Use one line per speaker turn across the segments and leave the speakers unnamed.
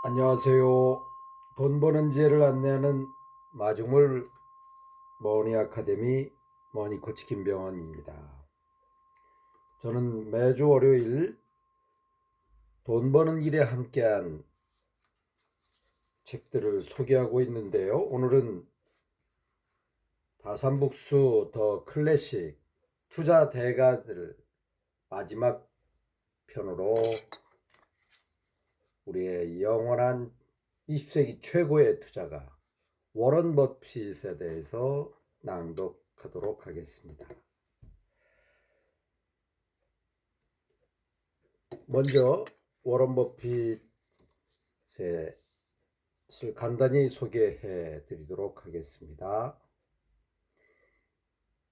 안녕하세요. 돈 버는 지혜를 안내하는 마중물 머니 아카데미 머니코치 김병원입니다. 저는 매주 월요일 돈 버는 일에 함께한 책들을 소개하고 있는데요. 오늘은 다산북수 더 클래식 투자 대가들 마지막 편으로 우리의 영원한 20세기 최고의 투자가 워런 버핏에 대해서 낭독하도록 하겠습니다. 먼저 워런 버핏의 간단히 소개해 드리도록 하겠습니다.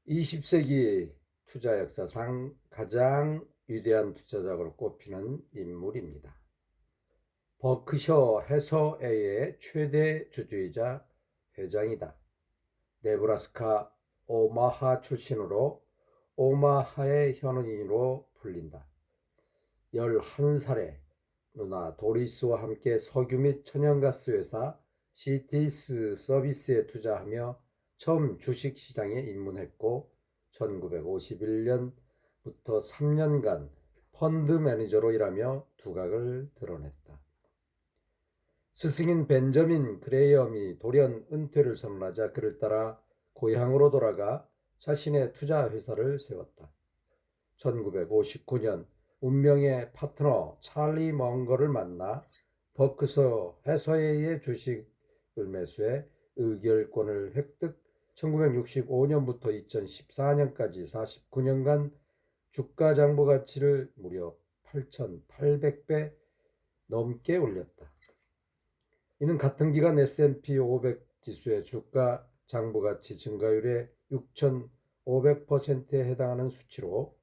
20세기 투자 역사상 가장 위대한 투자자로 꼽히는 인물입니다. 버크셔 해서웨이의 최대 주주이자 회장이다. 네브라스카 오마하 출신으로 오마하의 현지인으로 불린다. 11살에 누나 도리스와 함께 석유 및 천연가스 회사 시티스 서비스에 투자하며 처음 주식시장에 입문했고 1951년부터 3년간 펀드 매니저로 일하며 두각을 드러냈다. 스승인 벤저민 그레이엄이 돌연 은퇴를 선언하자 그를 따라 고향으로 돌아가 자신의 투자 회사를 세웠다. 1959년 운명의 파트너 찰리 멍거를 만나 버크셔 해서웨이의 주식을 매수해 의결권을 획득. 1965년부터 2014년까지 49년간 주가 장부 가치를 무려 8,800배 넘게 올렸다. 이는 같은 기간 S&P 500 지수의 주가 장부 가치 증가율의 6,500%에 해당하는 수치로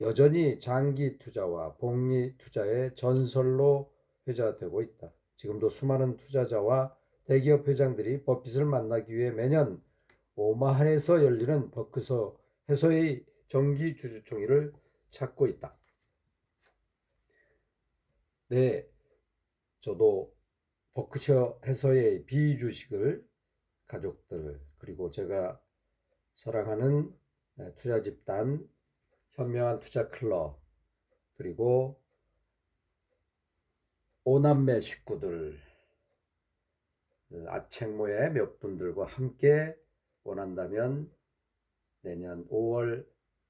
여전히 장기 투자와 복리 투자의 전설로 회자되고 있다. 지금도 수많은 투자자와 대기업 회장들이 버핏을 만나기 위해 매년 오마하에서 열리는 버크셔 해서웨이 정기 주주총회를 찾고 있다. 네, 저도 버크셔 해서웨이 비주식을 가족들 그리고 제가 사랑하는 투자 집단 현명한 투자 클럽 그리고 오남매 식구들 아책모의 몇 분들과 함께 원한다면 내년 5월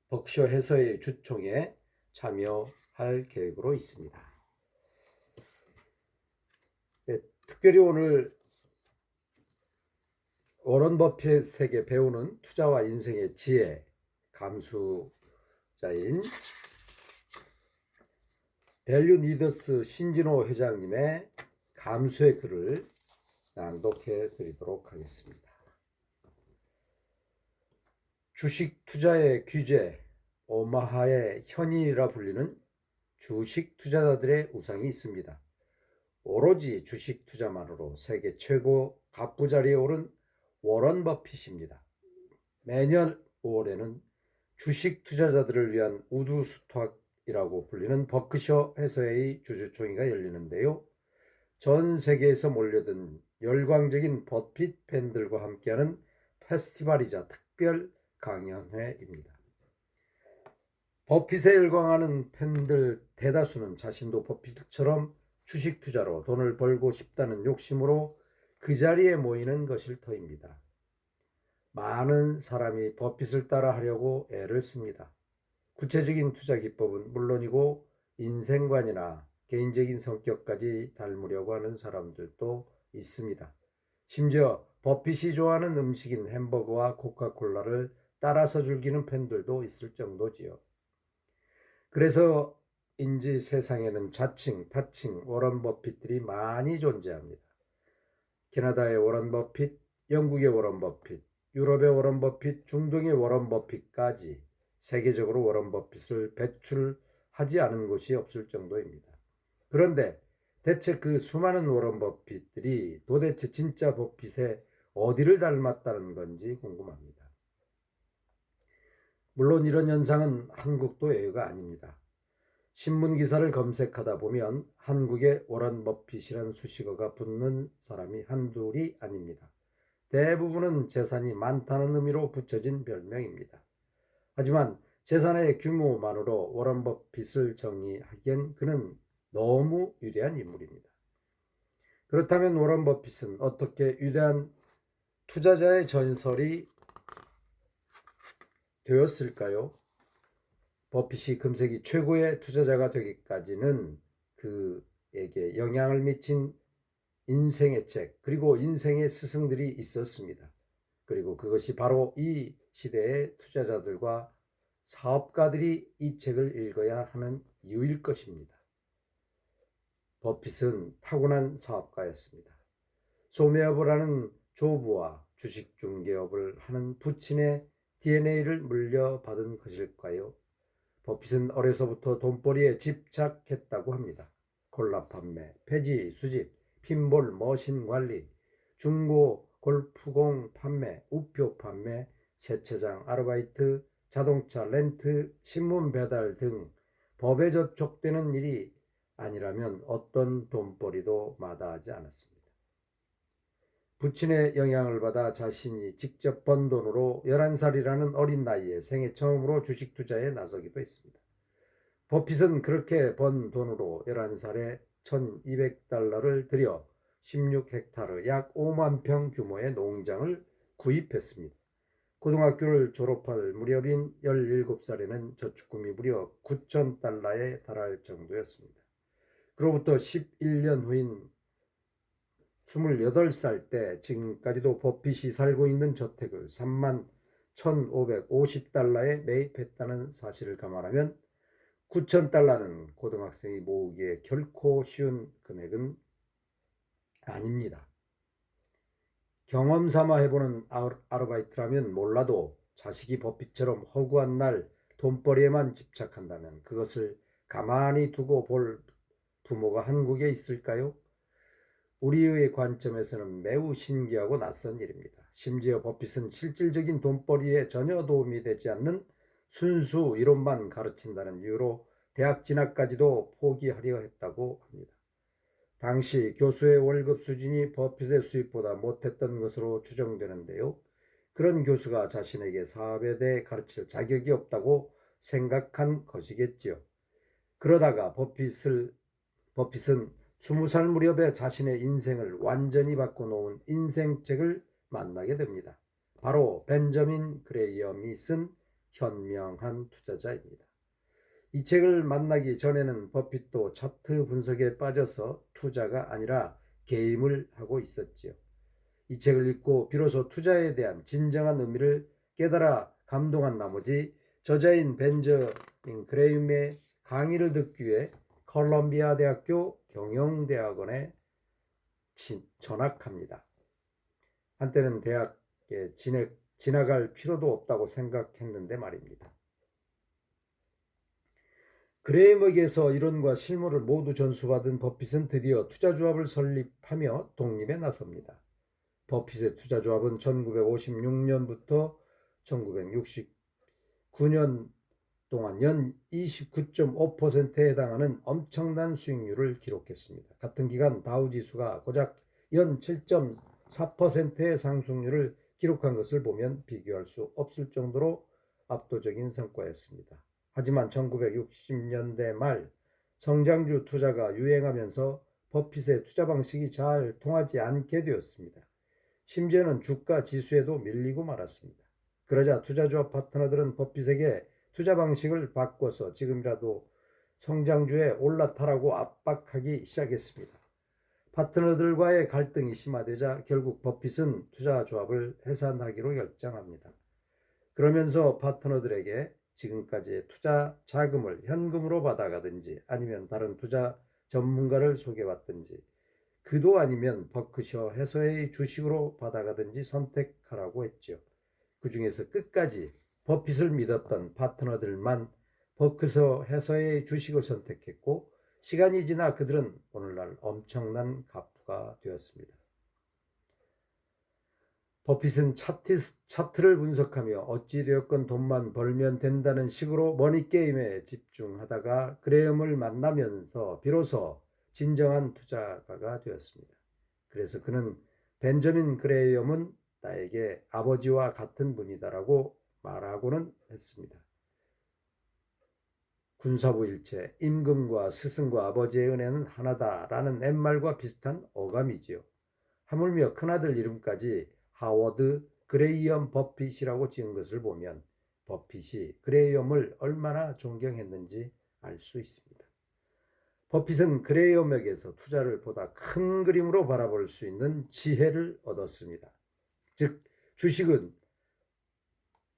버크셔 해서웨이 주총에 참여할 계획으로 있습니다. 네, 특별히 오늘 워런 버핏에게 배우는 투자와 인생의 지혜 감수자인 밸류 리더스 신진호 회장님의 감수의 글을 낭독해 드리도록 하겠습니다. 주식 투자의 귀재, 오마하의 현인이라 불리는 주식 투자자들의 우상이 있습니다. 오로지 주식 투자만으로 세계 최고 갑부자리에 오른 워런 버핏입니다. 매년 5월에는 주식 투자자들을 위한 우드스톡이라고 불리는 버크셔 해서웨이 주주총회가 열리는데요. 전 세계에서 몰려든 열광적인 버핏 팬들과 함께하는 페스티벌이자 특별 강연회입니다. 버핏에 열광하는 팬들 대다수는 자신도 버핏처럼 주식 투자로 돈을 벌고 싶다는 욕심으로 그 자리에 모이는 것일 터입니다. 많은 사람이 버핏을 따라 하려고 애를 씁니다. 구체적인 투자 기법은 물론이고 인생관이나 개인적인 성격까지 닮으려고 하는 사람들도 있습니다. 심지어 버핏이 좋아하는 음식인 햄버거와 코카콜라를 따라서 즐기는 팬들도 있을 정도지요. 그래서 인지 세상에는 자칭, 타칭 워런 버핏들이 많이 존재합니다. 캐나다의 워런 버핏, 영국의 워런 버핏, 유럽의 워런 버핏, 중동의 워런 버핏까지 세계적으로 워런 버핏을 배출하지 않은 곳이 없을 정도입니다. 그런데 대체 그 수많은 워런 버핏들이 도대체 진짜 버핏의 어디를 닮았다는 건지 궁금합니다. 물론 이런 현상은 한국도 예외가 아닙니다. 신문 기사를 검색하다 보면 한국에 워런 버핏이란 수식어가 붙는 사람이 한둘이 아닙니다. 대부분은 재산이 많다는 의미로 붙여진 별명입니다. 하지만 재산의 규모만으로 워런 버핏을 정의하기엔 그는 너무 위대한 인물입니다. 그렇다면 워런 버핏은 어떻게 위대한 투자자의 전설이 되었을까요? 버핏이 금세기 최고의 투자자가 되기까지는 그에게 영향을 미친 인생의 책, 그리고 인생의 스승들이 있었습니다. 그리고 그것이 바로 이 시대의 투자자들과 사업가들이 이 책을 읽어야 하는 이유일 것입니다. 버핏은 타고난 사업가였습니다. 소매업을 하는 조부와 주식 중개업을 하는 부친의 DNA를 물려받은 것일까요? 버핏은 어려서부터 돈벌이에 집착했다고 합니다. 콜라 판매, 폐지 수집, 핀볼 머신 관리, 중고 골프공 판매, 우표 판매, 세차장 아르바이트, 자동차 렌트, 신문 배달 등 법에 저촉되는 일이 아니라면 어떤 돈벌이도 마다하지 않았습니다. 부친의 영향을 받아 자신이 직접 번 돈으로 11살이라는 어린 나이에 생애 처음으로 주식 투자에 나서기도 했습니다. 버핏은 그렇게 번 돈으로 11살에 1200달러를 들여 16헥타르 약 5만 평 규모의 농장을 구입했습니다. 고등학교를 졸업할 무렵인 17살에는 저축금이 무려 9,000달러에 달할 정도였습니다. 그로부터 11년 후인 28살 때 지금까지도 버핏이 살고 있는 저택을 3만 1,550달러에 매입했다는 사실을 감안하면 9,000달러는 고등학생이 모으기에 결코 쉬운 금액은 아닙니다. 경험 삼아 해보는 아르바이트라면 몰라도 자식이 버핏처럼 허구한 날 돈벌이에만 집착한다면 그것을 가만히 두고 볼 부모가 한국에 있을까요? 우리의 관점에서는 매우 신기하고 낯선 일입니다. 심지어 버핏은 실질적인 돈벌이에 전혀 도움이 되지 않는 순수 이론만 가르친다는 이유로 대학 진학까지도 포기하려 했다고 합니다. 당시 교수의 월급 수준이 버핏의 수입보다 못했던 것으로 추정되는데요. 그런 교수가 자신에게 사업에 대해 가르칠 자격이 없다고 생각한 것이겠지요. 그러다가 버핏은 20살 무렵에 자신의 인생을 완전히 바꿔놓은 인생책을 만나게 됩니다. 바로 벤저민 그레이엄이 쓴 현명한 투자자입니다. 이 책을 만나기 전에는 버핏도 차트 분석에 빠져서 투자가 아니라 게임을 하고 있었지요. 이 책을 읽고 비로소 투자에 대한 진정한 의미를 깨달아 감동한 나머지 저자인 벤저민 그레이엄의 강의를 듣기 위해 컬럼비아 대학교 경영대학원에 전학합니다. 한때는 대학에 진학할 필요도 없다고 생각했는데 말입니다. 그레이엄에게서 이론과 실무를 모두 전수받은 버핏은 드디어 투자조합을 설립하며 독립에 나섭니다. 버핏의 투자조합은 1956년부터 1969년 동안 연 29.5%에 해당하는 엄청난 수익률을 기록했습니다. 같은 기간 다우지수가 고작 연 7.4%의 상승률을 기록한 것을 보면 비교할 수 없을 정도로 압도적인 성과였습니다. 하지만 1960년대 말 성장주 투자가 유행하면서 버핏의 투자 방식이 잘 통하지 않게 되었습니다. 심지어는 주가 지수에도 밀리고 말았습니다. 그러자 투자조합 파트너들은 버핏에게 투자 방식을 바꿔서 지금이라도 성장주에 올라타라고 압박하기 시작했습니다. 파트너들과의 갈등이 심화되자 결국 버핏은 투자조합을 해산하기로 결정합니다. 그러면서 파트너들에게 지금까지의 투자 자금을 현금으로 받아가든지 아니면 다른 투자 전문가를 소개받든지 그도 아니면 버크셔 해서의 주식으로 받아가든지 선택하라고 했죠. 그 중에서 끝까지 버핏을 믿었던 파트너들만 버크셔 해서의 주식을 선택했고 시간이 지나 그들은 오늘날 엄청난 갑부가 되었습니다. 버핏은 차트를 분석하며 어찌되었건 돈만 벌면 된다는 식으로 머니게임에 집중하다가 그레엄을 만나면서 비로소 진정한 투자가가 되었습니다. 그래서 그는 벤저민 그레엄은 나에게 아버지와 같은 분이다라고 말하고는 했습니다. 군사부 일체, 임금과 스승과 아버지의 은혜는 하나다라는 옛말과 비슷한 어감이지요. 하물며 큰아들 이름까지 하워드 그레이엄 버핏이라고 지은 것을 보면 버핏이 그레이엄을 얼마나 존경했는지 알 수 있습니다. 버핏은 그레이엄에게서 투자를 보다 큰 그림으로 바라볼 수 있는 지혜를 얻었습니다. 즉 주식은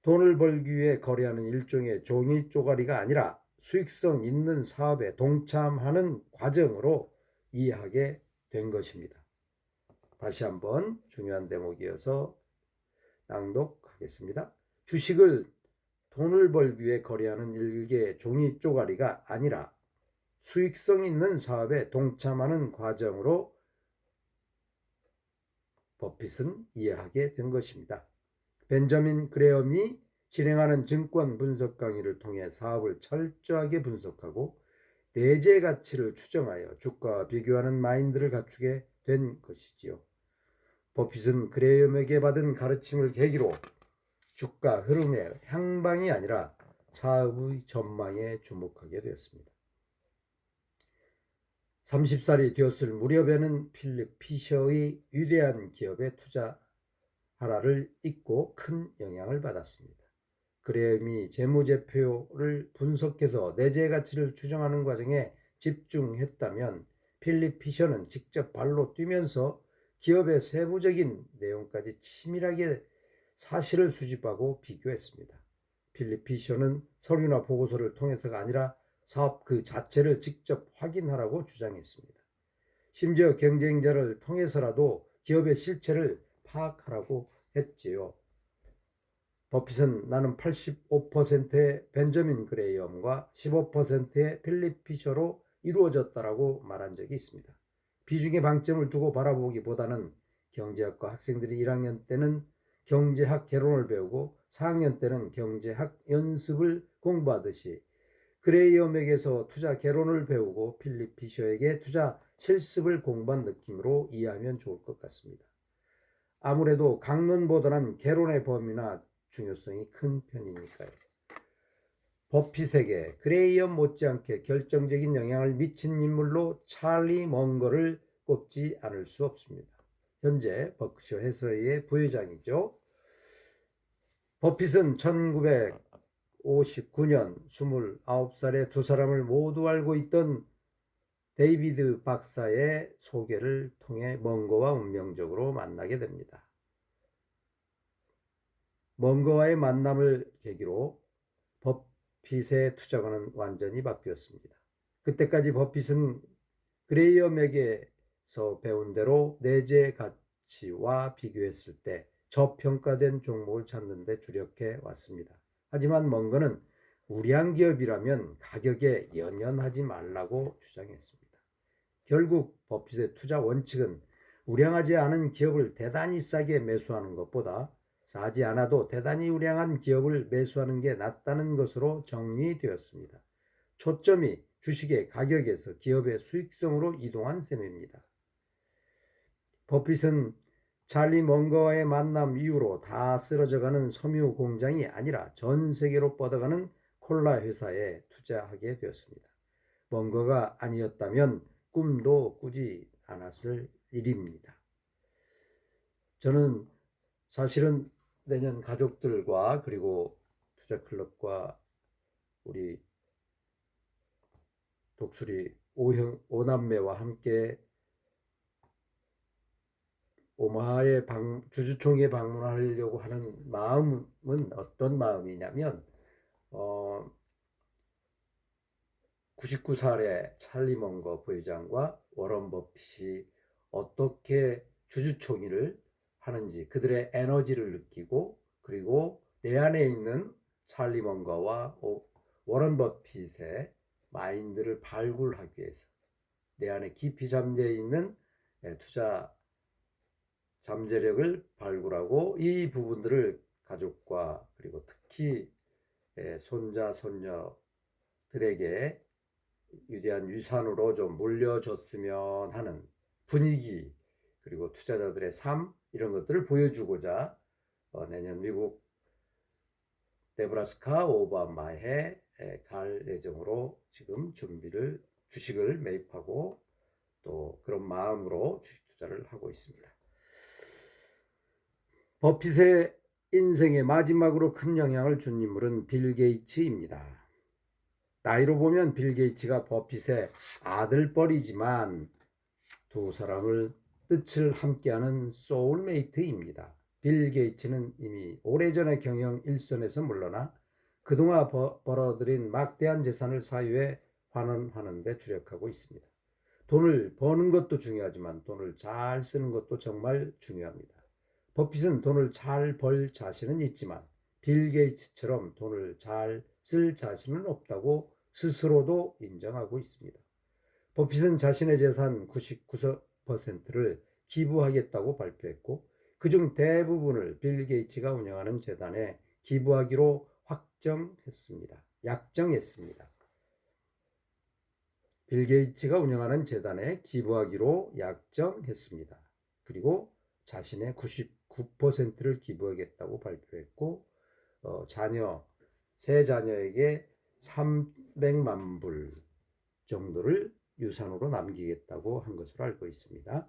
돈을 벌기 위해 거래하는 일종의 종이 쪼가리가 아니라 수익성 있는 사업에 동참하는 과정으로 이해하게 된 것입니다. 다시 한번 중요한 대목이어서 낭독하겠습니다. 주식을 돈을 벌기 위해 거래하는 일개의 종이 쪼가리가 아니라 수익성 있는 사업에 동참하는 과정으로 버핏은 이해하게 된 것입니다. 벤저민 그레엄이 진행하는 증권 분석 강의를 통해 사업을 철저하게 분석하고 내재 가치를 추정하여 주가와 비교하는 마인드를 갖추게 된 것이지요. 버핏은 그레엄에게 받은 가르침을 계기로 주가 흐름의 향방이 아니라 사업의 전망에 주목하게 되었습니다. 30살이 되었을 무렵에는 필립 피셔의 위대한 기업에 투자하라를 읽고 큰 영향을 받았습니다. 그레엄이 재무제표를 분석해서 내재 가치를 추정하는 과정에 집중했다면 필립 피셔는 직접 발로 뛰면서 기업의 세부적인 내용까지 치밀하게 사실을 수집하고 비교했습니다. 필립 피셔는 서류나 보고서를 통해서가 아니라 사업 그 자체를 직접 확인하라고 주장했습니다. 심지어 경쟁자를 통해서라도 기업의 실체를 파악하라고 했지요. 버핏은 나는 85%의 벤저민 그레이엄과 15%의 필립 피셔로 이루어졌다라고 말한 적이 있습니다. 비중의 방점을 두고 바라보기보다는 경제학과 학생들이 1학년 때는 경제학 개론을 배우고 4학년 때는 경제학 연습을 공부하듯이 그레이엄에게서 투자 개론을 배우고 필립 피셔에게 투자 실습을 공부한 느낌으로 이해하면 좋을 것 같습니다. 아무래도 강론보다는 개론의 범위나 중요성이 큰 편이니까요. 버핏에게 그레이엄 못지않게 결정적인 영향을 미친 인물로 찰리 멍거를 꼽지 않을 수 없습니다. 현재 버크셔 해서웨이의 부회장이죠. 버핏은 1959년 29살에 두 사람을 모두 알고 있던 데이비드 박사의 소개를 통해 멍거와 운명적으로 만나게 됩니다. 멍거와의 만남을 계기로 버핏의 투자관은 완전히 바뀌었습니다. 그때까지 버핏은 그레이엄에게서 배운 대로 내재 가치와 비교했을 때 저평가된 종목을 찾는 데 주력해 왔습니다. 하지만 멍거는 우량 기업이라면 가격에 연연하지 말라고 주장했습니다. 결국 버핏의 투자 원칙은 우량하지 않은 기업을 대단히 싸게 매수하는 것보다 싸지 않아도 대단히 우량한 기업을 매수하는 게 낫다는 것으로 정리되었습니다. 초점이 주식의 가격에서 기업의 수익성으로 이동한 셈입니다. 버핏은 찰리 멍거와의 만남 이후로 다 쓰러져가는 섬유 공장이 아니라 전 세계로 뻗어가는 콜라 회사에 투자하게 되었습니다. 멍거가 아니었다면 꿈도 꾸지 않았을 일입니다. 저는 사실은 내년 가족들과 그리고 투자클럽과 우리 독수리 오남매와 함께 오마하의 주주총회 방문하려고 하는 마음은 어떤 마음이냐면 99살의 찰리 멍거 부회장과 워런 버핏이 어떻게 주주총회를 하는지 그들의 에너지를 느끼고 그리고 내 안에 있는 찰리 멍거와 워런 버핏의 마인드를 발굴하기 위해서 내 안에 깊이 잠겨 있는 투자 잠재력을 발굴하고 이 부분들을 가족과 그리고 특히 손자, 손녀들에게 위대한 유산으로 좀 물려줬으면 하는 분위기, 그리고 투자자들의 삶, 이런 것들을 보여주고자 내년 미국 네브라스카 오바마에 갈 예정으로 지금 주식을 매입하고 또 그런 마음으로 주식 투자를 하고 있습니다. 버핏의 인생의 마지막으로 큰 영향을 준 인물은 빌 게이츠입니다. 나이로 보면 빌 게이츠가 버핏의 아들뻘이지만 두 사람을 뜻을 함께하는 소울메이트입니다. 빌 게이츠는 이미 오래전에 경영 일선에서 물러나 그동안 벌어들인 막대한 재산을 사유에 환원하는 데 주력하고 있습니다. 돈을 버는 것도 중요하지만 돈을 잘 쓰는 것도 정말 중요합니다. 버핏은 돈을 잘 벌 자신은 있지만 빌 게이츠처럼 돈을 잘 쓸 자신은 없다고 스스로도 인정하고 있습니다. 버핏은 자신의 재산 99%를 기부하겠다고 발표했고 그중 대부분을 빌 게이츠가 운영하는 재단에 기부하기로 약정했습니다. 빌 게이츠가 운영하는 재단에 기부하기로 약정했습니다. 그리고 자신의 99%를 기부하겠다고 발표했고 세 자녀에게 300만 불 정도를 유산으로 남기겠다고 한 것으로 알고 있습니다.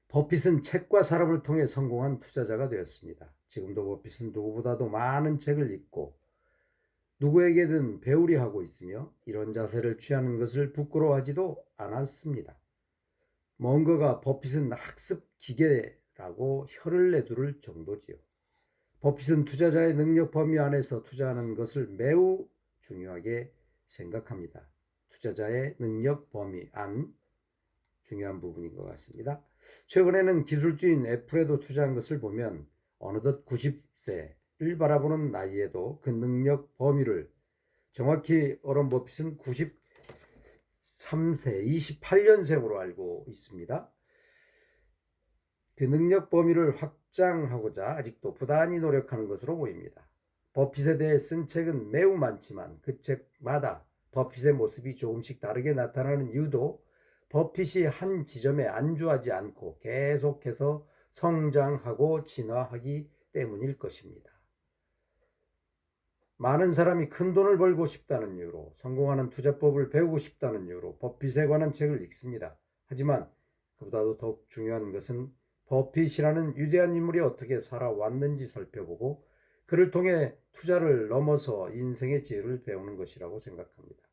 버핏은 책과 사람을 통해 성공한 투자자가 되었습니다. 지금도 버핏은 누구보다도 많은 책을 읽고 누구에게든 배우려 하고 있으며 이런 자세를 취하는 것을 부끄러워하지도 않았습니다. 뭔가가 버핏은 학습 기계라고 혀를 내두를 정도지요. 버핏은 투자자의 능력 범위 안에서 투자하는 것을 매우 중요하게 생각합니다. 투자자의 능력 범위 안 중요한 부분인 것 같습니다. 최근에는 기술주인 애플에도 투자한 것을 보면 어느덧 90세를 바라보는 나이에도 그 능력 범위를 정확히 워런 버핏은 93세 28년생으로 알고 있습니다. 그 능력 범위를 확장하고자 아직도 부단히 노력하는 것으로 보입니다. 버핏에 대해 쓴 책은 매우 많지만 그 책마다 버핏의 모습이 조금씩 다르게 나타나는 이유도 버핏이 한 지점에 안주하지 않고 계속해서 성장하고 진화하기 때문일 것입니다. 많은 사람이 큰 돈을 벌고 싶다는 이유로, 성공하는 투자법을 배우고 싶다는 이유로 버핏에 관한 책을 읽습니다. 하지만 그보다도 더욱 중요한 것은 버핏이라는 위대한 인물이 어떻게 살아왔는지 살펴보고 그를 통해 투자를 넘어서 인생의 지혜를 배우는 것이라고 생각합니다.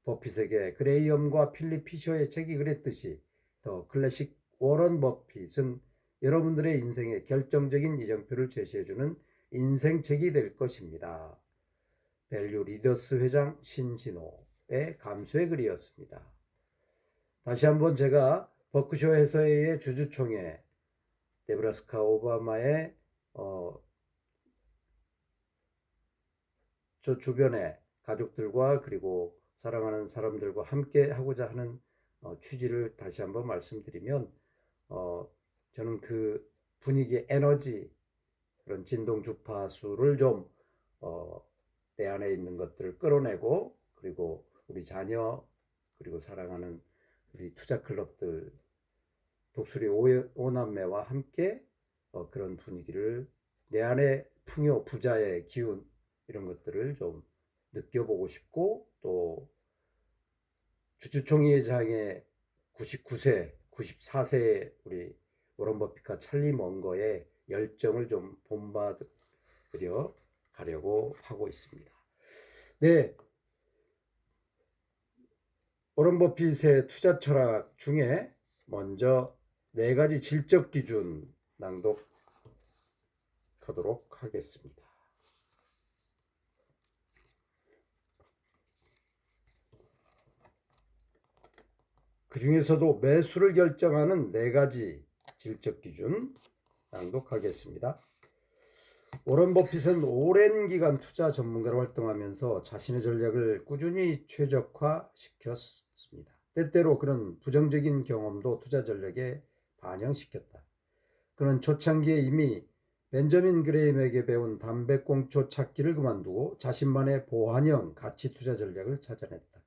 버핏에게 그레이엄과 필립 피셔의 책이 그랬듯이 더 클래식 워런 버핏은 여러분들의 인생의 결정적인 이정표를 제시해주는 인생책이 될 것입니다. 밸류 리더스 회장 신진호의 감수의 글이었습니다. 다시 한번 제가 버크셔 해서웨이의 주주총회, 네브라스카 오바마의 저 주변의 가족들과 그리고 사랑하는 사람들과 함께 하고자 하는 취지를 다시 한번 말씀드리면 저는 그 분위기, 에너지, 그런 진동 주파수를 좀 내 안에 있는 것들을 끌어내고 그리고 우리 자녀 그리고 사랑하는 우리 투자 클럽들 독수리 오남매와 함께 그런 분위기를 내 안에 풍요, 부자의 기운 이런 것들을 좀 느껴보고 싶고 또 주주총회장의 99세, 94세의 우리 워런 버핏과 찰리 먼거의 열정을 좀 본받으려 가려고 하고 있습니다. 네, 워런 버핏의 투자 철학 중에 먼저 4가지 질적 기준 낭독하도록 하겠습니다. 그 중에서도 매수를 결정하는 4가지 질적 기준 낭독하겠습니다. 워런 버핏은 오랜 기간 투자 전문가로 활동하면서 자신의 전략을 꾸준히 최적화시켰습니다. 때때로 그런 부정적인 경험도 투자 전략의 반영시켰다. 그는 초창기에 이미 벤저민 그레임에게 배운 담배꽁초 찾기를 그만두고 자신만의 보완형 가치 투자 전략을 찾아냈다.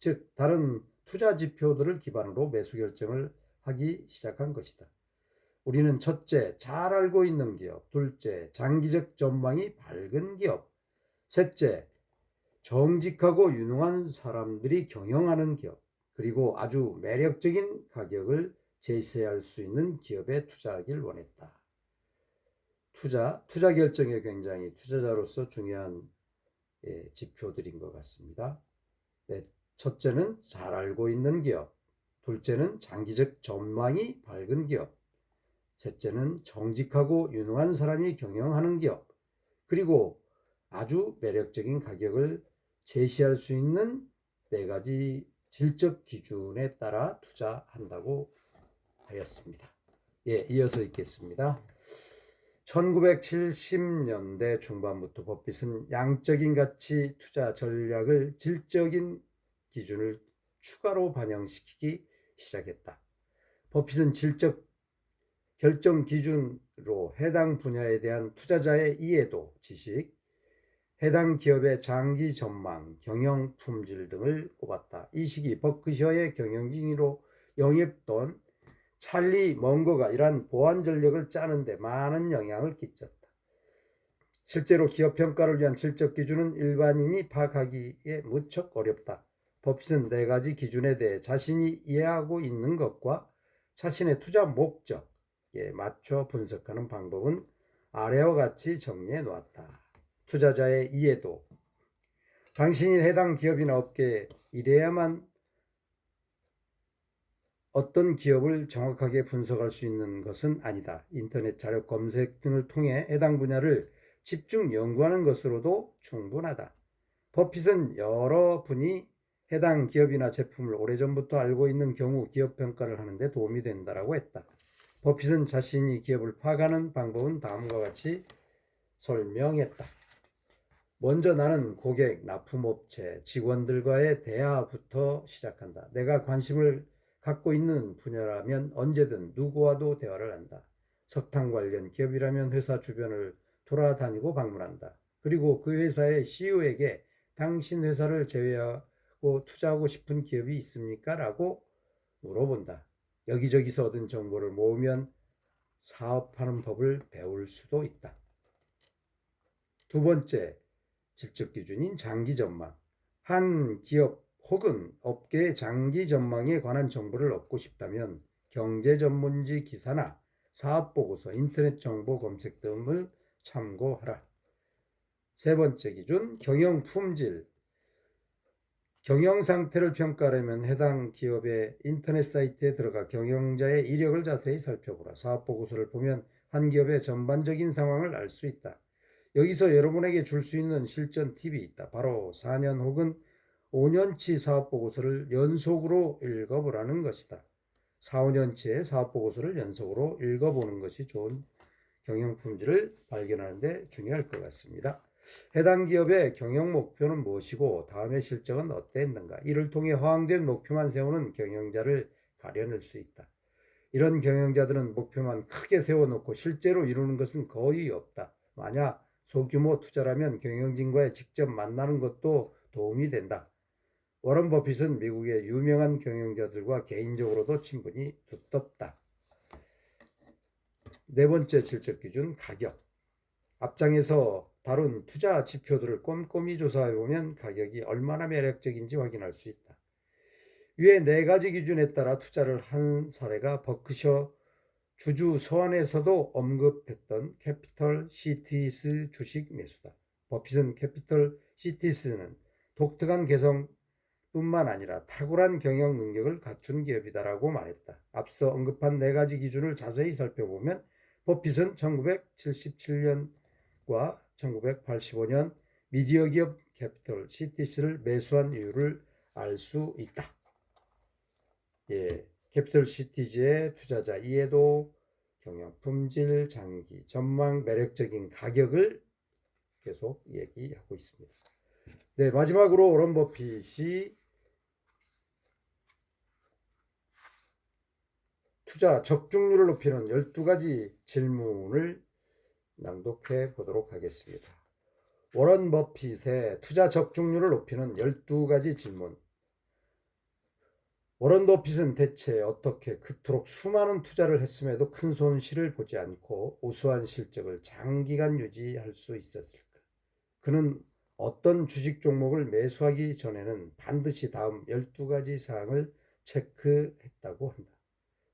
즉 다른 투자 지표들을 기반으로 매수 결정을 하기 시작한 것이다. 우리는 첫째, 잘 알고 있는 기업, 둘째, 장기적 전망이 밝은 기업, 셋째, 정직하고 유능한 사람들이 경영하는 기업, 그리고 아주 매력적인 가격을 제시할 수 있는 기업에 투자하길 원했다. 투자 결정에 굉장히 투자자로서 중요한 지표들인 것 같습니다. 네, 첫째는 잘 알고 있는 기업, 둘째는 장기적 전망이 밝은 기업, 셋째는 정직하고 유능한 사람이 경영하는 기업, 그리고 아주 매력적인 가격을 제시할 수 있는 네 가지 질적 기준에 따라 투자한다고 하였습니다. 예, 이어서 읽겠습니다. 1970년대 중반부터 버핏은 양적인 가치 투자 전략을 질적인 기준을 추가로 반영시키기 시작했다. 버핏은 질적 결정 기준으로 해당 분야에 대한 투자자의 이해도, 지식, 해당 기업의 장기 전망, 경영 품질 등을 꼽았다. 이 시기 버크셔의 경영진으로 영입된 찰리 먼거가 이러한 보완 전략을 짜는데 많은 영향을 끼쳤다. 실제로 기업 평가를 위한 질적 기준은 일반인이 파악하기에 무척 어렵다. 버핏은 네 가지 기준에 대해 자신이 이해하고 있는 것과 자신의 투자 목적에 맞춰 분석하는 방법은 아래와 같이 정리해 놓았다. 투자자의 이해도. 당신이 해당 기업이나 업계에 일해야만 어떤 기업을 정확하게 분석할 수 있는 것은 아니다. 인터넷 자료 검색 등을 통해 해당 분야를 집중 연구하는 것으로도 충분하다. 버핏은 여러분이 해당 기업이나 제품을 오래전부터 알고 있는 경우 기업 평가를 하는데 도움이 된다고 했다. 버핏은 자신이 기업을 파악하는 방법은 다음과 같이 설명했다. 먼저 나는 고객, 납품업체, 직원들과의 대화부터 시작한다. 내가 관심을 갖고 있는 분야라면 언제든 누구와도 대화를 한다. 석탄 관련 기업이라면 회사 주변을 돌아다니고 방문한다. 그리고 그 회사의 CEO에게 당신 회사를 제외하고 투자하고 싶은 기업이 있습니까? 라고 물어본다. 여기저기서 얻은 정보를 모으면 사업하는 법을 배울 수도 있다. 두 번째, 질적 기준인 장기 전망. 한 기업 혹은 업계의 장기 전망에 관한 정보를 얻고 싶다면 경제 전문지 기사나 사업 보고서, 인터넷 정보 검색 등을 참고하라. 세 번째 기준, 경영 품질. 경영 상태를 평가하려면 해당 기업의 인터넷 사이트에 들어가 경영자의 이력을 자세히 살펴보라. 사업 보고서를 보면 한 기업의 전반적인 상황을 알 수 있다. 여기서 여러분에게 줄 수 있는 실전 팁이 있다. 바로 4년 혹은 5년치 사업보고서를 연속으로 읽어보라는 것이다. 4, 5년치의 사업보고서를 연속으로 읽어보는 것이 좋은 경영 품질을 발견하는 데 중요할 것 같습니다. 해당 기업의 경영 목표는 무엇이고 다음의 실적은 어땠는가? 이를 통해 허황된 목표만 세우는 경영자를 가려낼 수 있다. 이런 경영자들은 목표만 크게 세워놓고 실제로 이루는 것은 거의 없다. 만약 소규모 투자라면 경영진과의 직접 만나는 것도 도움이 된다. 워런 버핏은 미국의 유명한 경영자들과 개인적으로도 친분이 두텁다. 네 번째 질적 기준, 가격. 앞장에서 다룬 투자 지표들을 꼼꼼히 조사해보면 가격이 얼마나 매력적인지 확인할 수 있다. 위에 네 가지 기준에 따라 투자를 한 사례가 버크셔 주주 서한에서도 언급했던 캐피털 시티스 주식 매수다. 버핏은 캐피털 시티스는 독특한 개성뿐만 아니라 탁월한 경영 능력을 갖춘 기업이다라고 말했다. 앞서 언급한 네 가지 기준을 자세히 살펴보면 버핏은 1977년과 1985년 미디어 기업 캐피털 시티스를 매수한 이유를 알 수 있다. 예. 캐피털 시티즈의 투자자 이해도, 경영 품질, 장기 전망, 매력적인 가격을 계속 얘기하고 있습니다. 네, 마지막으로 워런 버핏이 투자 적중률을 높이는 12가지 질문을 낭독해 보도록 하겠습니다. 워런 버핏의 투자 적중률을 높이는 12가지 질문. 워런 버핏은 대체 어떻게 그토록 수많은 투자를 했음에도 큰 손실을 보지 않고 우수한 실적을 장기간 유지할 수 있었을까? 그는 어떤 주식 종목을 매수하기 전에는 반드시 다음 12가지 사항을 체크했다고 한다.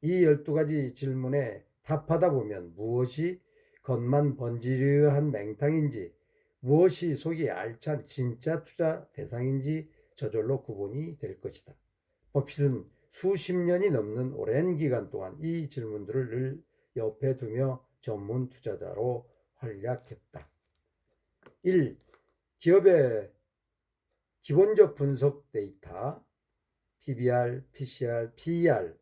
이 12가지 질문에 답하다 보면 무엇이 겉만 번지르한 맹탕인지, 무엇이 속이 알찬 진짜 투자 대상인지 저절로 구분이 될 것이다. 버핏은 수십 년이 넘는 오랜 기간 동안 이 질문들을 늘 옆에 두며 전문 투자자로 활약했다. 1. 기업의 기본적 분석 데이터, PBR, PCR, PER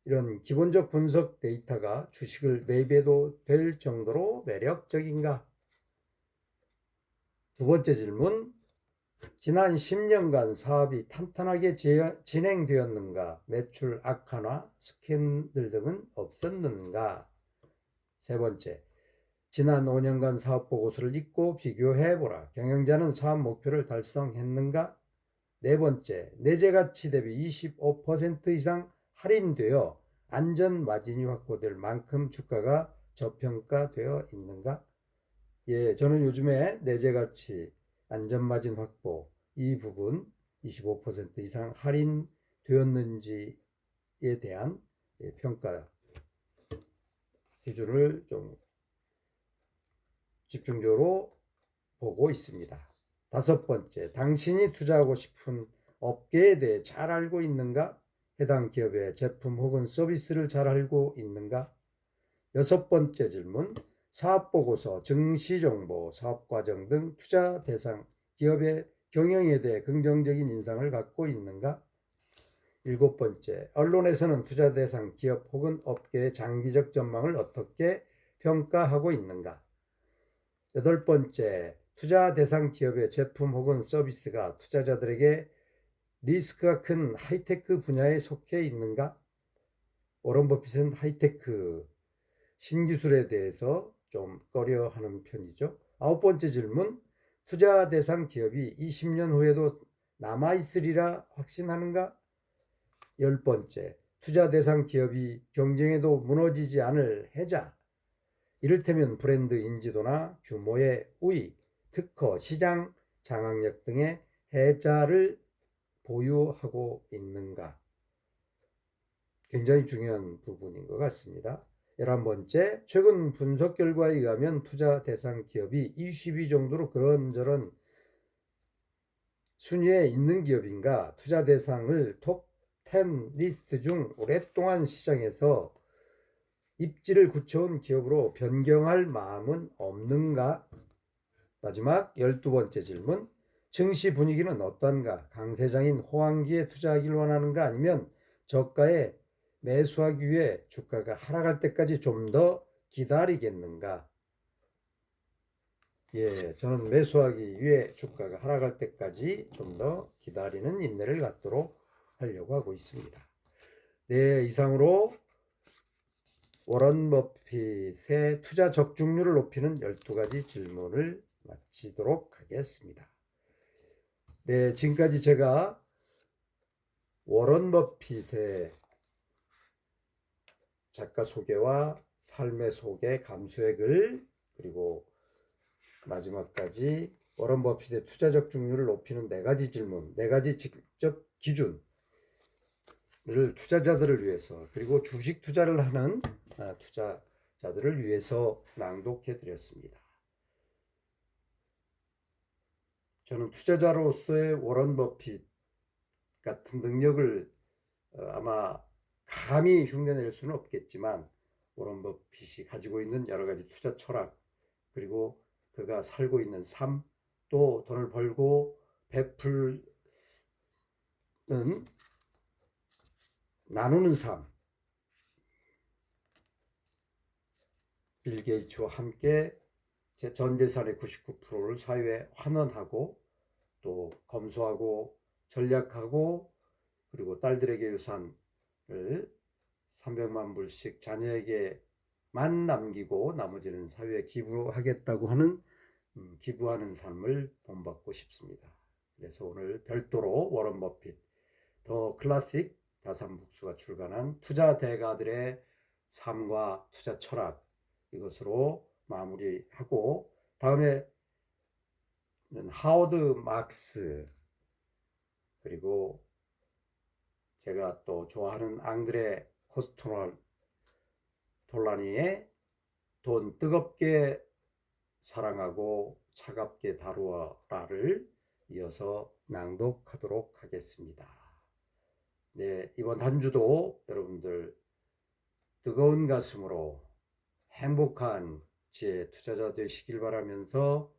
이런 기본적 분석 데이터가 주식을 매입해도 될 정도로 매력적인가? 두 번째 질문, 지난 10년간 사업이 탄탄하게 진행되었는가? 매출 악화나 스캔들 등은 없었는가? 세 번째, 지난 5년간 사업 보고서를 읽고 비교해보라. 경영자는 사업 목표를 달성했는가? 네 번째, 내재 가치 대비 25% 이상 할인되어 안전 마진이 확보될 만큼 주가가 저평가되어 있는가? 예, 저는 요즘에 내재 가치, 안전 마진 확보 이 부분 25% 이상 할인되었는지에 대한 평가 기준을 좀 집중적으로 보고 있습니다. 다섯 번째, 당신이 투자하고 싶은 업계에 대해 잘 알고 있는가? 해당 기업의 제품 혹은 서비스를 잘 알고 있는가? 여섯 번째 질문, 사업보고서, 증시정보, 사업과정 등 투자 대상 기업의 경영에 대해 긍정적인 인상을 갖고 있는가? 일곱 번째, 언론에서는 투자 대상 기업 혹은 업계의 장기적 전망을 어떻게 평가하고 있는가? 여덟 번째, 투자 대상 기업의 제품 혹은 서비스가 투자자들에게 리스크가 큰 하이테크 분야에 속해 있는가? 워런 버핏은 하이테크 신기술에 대해서 좀 꺼려하는 편이죠. 아홉 번째 질문, 투자 대상 기업이 20년 후에도 남아있으리라 확신하는가? 열 번째, 투자 대상 기업이 경쟁에도 무너지지 않을 해자, 이를테면 브랜드 인지도나 규모의 우위, 특허, 시장 장악력 등의 해자를 보유하고 있는가? 굉장히 중요한 부분인 것 같습니다. 11번째, 최근 분석 결과에 의하면 투자 대상 기업이 20위 정도로 그런저런 순위에 있는 기업인가? 투자 대상을 톱 10 리스트 중 오랫동안 시장에서 입지를 굳혀온 기업으로 변경할 마음은 없는가? 마지막 12번째 질문, 증시 분위기는 어떤가? 강세장인 호황기에 투자하길 원하는가? 아니면 저가에 매수하기 위해 주가가 하락할 때까지 좀 더 기다리겠는가? 예, 저는 매수하기 위해 주가가 하락할 때까지 좀 더 기다리는 인내를 갖도록 하려고 하고 있습니다. 네, 이상으로 워런 버핏의 투자 적중률을 높이는 12가지 질문을 마치도록 하겠습니다. 네, 지금까지 제가 워런 버핏의 작가 소개와 삶의 소개, 감수의 글, 그리고 마지막까지 워런 버핏의 투자 적중률을 높이는 4가지 질문, 4가지 직접 기준을 투자자들을 위해서, 그리고 주식 투자를 하는 투자자들을 위해서 낭독해 드렸습니다. 저는 투자자로서의 워런 버핏 같은 능력을 아마 감히 흉내낼 수는 없겠지만, 워런 버핏이 가지고 있는 여러 가지 투자 철학, 그리고 그가 살고 있는 삶, 또 돈을 벌고 베풀는 나누는 삶, 빌 게이츠와 함께 전 재산의 99%를 사회에 환원하고 또 검소하고 전략하고 그리고 딸들에게 유산을 300만 불씩 자녀에게만 남기고 나머지는 사회에 기부하겠다고 하는 기부하는 삶을 본받고 싶습니다. 그래서 오늘 별도로 워런 버핏 더 클래식 다산북수가 출간한 투자 대가들의 삶과 투자 철학 이것으로 마무리하고 다음에는 하워드 막스 그리고 제가 또 좋아하는 앙드레 코스토라니의 돈 뜨겁게 사랑하고 차갑게 다루어라를 이어서 낭독하도록 하겠습니다. 네, 이번 한 주도 여러분들 뜨거운 가슴으로 행복한 지혜 투자자 되시길 바라면서